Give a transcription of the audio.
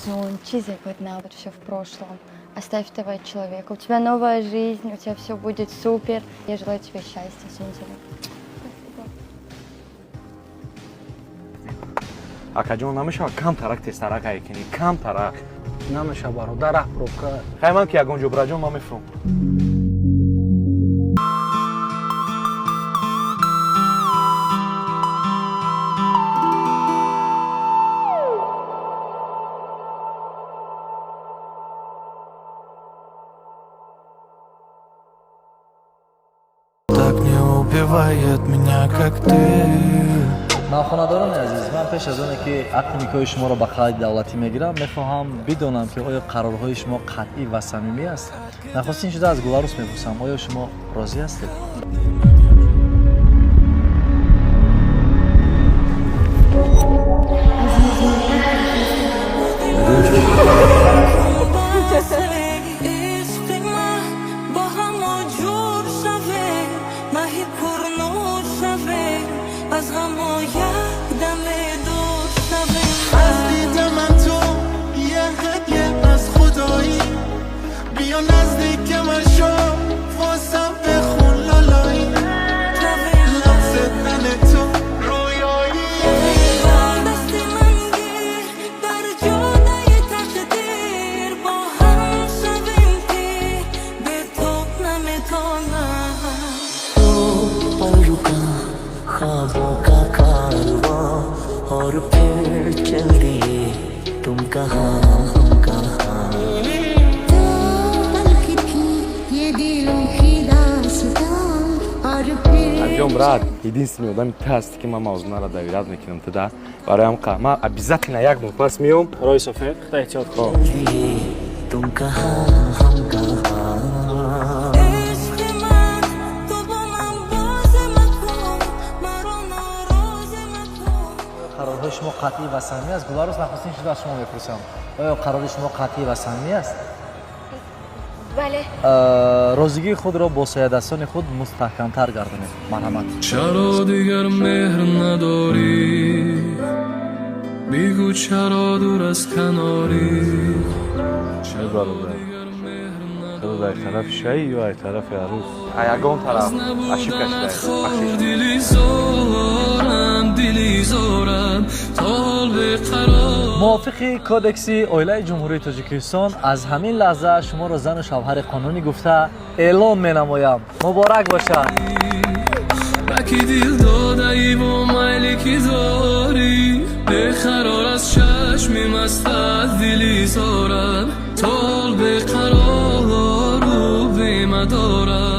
сон, чизи хоть набудь, все в прошлом. Оставь этого человека. У тебя новая жизнь, у тебя все будет супер. Я желаю тебе счастья, Сунзели. акаҷон намешавад кам тарак тестарак айкини кам тарак намеша бародарак пробка хай ман ки ягон ҷо бираҷон ман мефурам Так не убивает меня, как ты. навхонадорони азиз, ман пеш аз оне ки ақди никоҳи шуморо ба қалади давлатӣ мегирам, мехоҳам бидонам ки оё қарорҳои шумо қатъӣ ва самимӣ аст. нахостин шуда аз Гуларус мепурсам, оё шумо розӣ ҳастед? ख्वाबों का कारवां और फिर चल दिए तुम कहाँ हम कहाँ ये दिलों की दास्तां और फिर аҷон брат единственный одами ты ҳасти ки ман мавзунаро давират мекунам туда бароям ман обязательно як бор пас меом рои софед худа эҳтиёт кун तुम कहाँ हम कहाँ қарорҳои шумо қатъӣ ва самимӣ аст? Гуларус, нахостин шуда аз шумо мепурсам, оё қарори шумо қатъӣ ва самимӣ аст? Бале. розигии худро бо соядастони худ мустаҳкамтар гардонед. Марҳамат. چرا دیگر مهر نداری بگو چرا دور از کناری تو در طرف شایی یا در طرف عروس ягон тараф ошибка шуда دلی زارم دلی زارم تال به قرار موافقی کودکسی اویلای جمهوری تاجیکستان از همین لحظه شما را زن و شوهر قانونی گفته اعلام می‌نمایم. مبارک باشد. بکی دل داده ای با میلی که داری بقرار از چشمی مست از دلی زارم تال به قرار رو به مدارم